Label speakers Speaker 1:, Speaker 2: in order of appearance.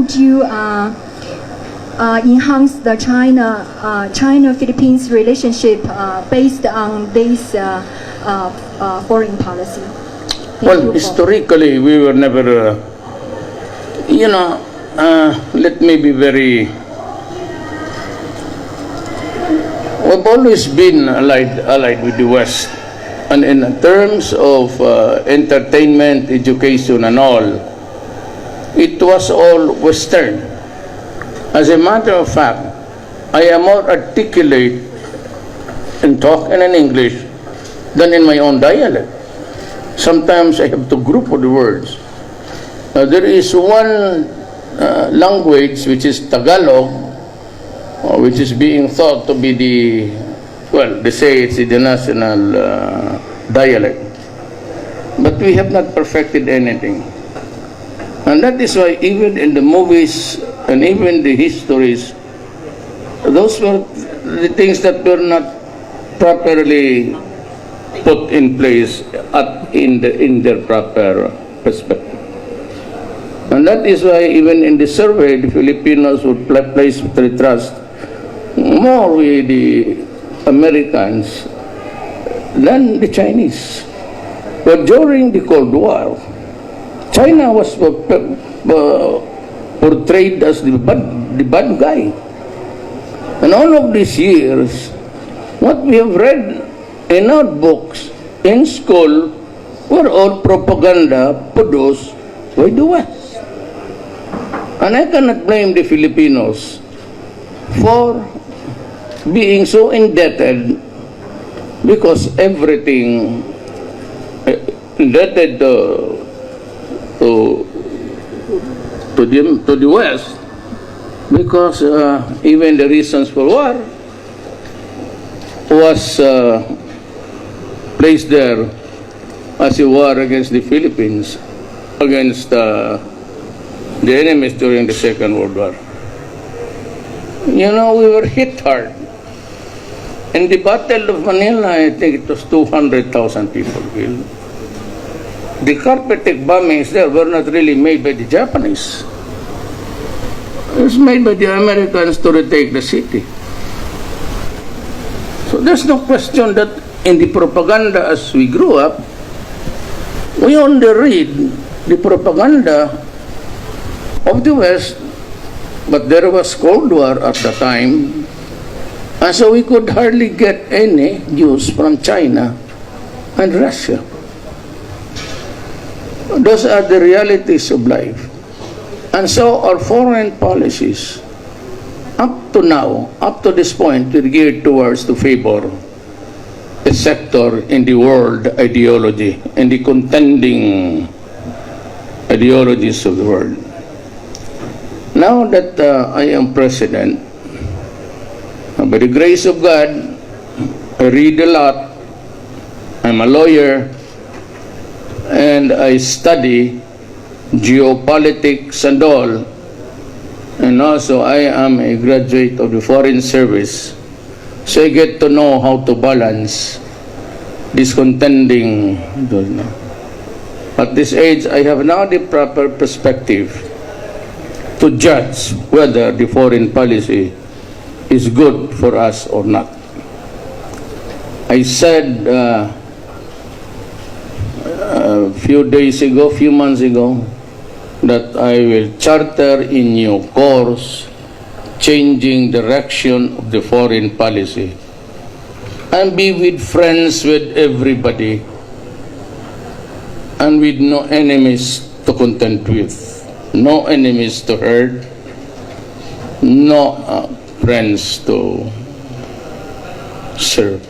Speaker 1: would you enhance the China-Philippines relationship based on this foreign policy?
Speaker 2: Well, historically, we were never, let me be very, we've always been allied with the West. And in terms of entertainment, education, and all, it was all Western. As a matter of fact, I am more articulate in talking in English than in my own dialect. Sometimes I have to group the words. There is one language which is Tagalog, which is being thought to be they say it's the national dialect. But we have not perfected anything. And that is why even in the movies and even the histories, those were the things that were not properly put in place in their proper perspective. And that is why even in the survey, the Filipinos would place their trust more with the Americans than the Chinese. But during the Cold War, China was portrayed as the bad guy. And all of these years, what we have read in our books, in school, were all propaganda produced by the West. And I cannot blame the Filipinos for being so indebted, because everything indebted to the West, because even the reasons for war was placed there as a war against the Philippines, against the enemies during the Second World War. We were hit hard. In the Battle of Manila, I think it was 200,000 people killed. The carpet bombings there were not really made by the Japanese. It was made by the Americans to retake the city. So there's no question that in the propaganda as we grew up, we only read the propaganda of the West, but there was Cold War at the time, and so we could hardly get any news from China and Russia. Those are the realities of life. And so our foreign policies, up to now, up to this point, we're geared towards to favor a sector in the world ideology, in the contending ideologies of the world. Now that I am president, by the grace of God, I read a lot, I'm a lawyer, and I study geopolitics and all, and also I am a graduate of the Foreign Service, so I get to know how to balance this contending. At this age, I have now the proper perspective to judge whether the foreign policy is good for us or not. I said a few months ago, that I will charter a new course, changing direction of the foreign policy, and be with friends with everybody, and with no enemies to contend with, no enemies to hurt, no friends to serve.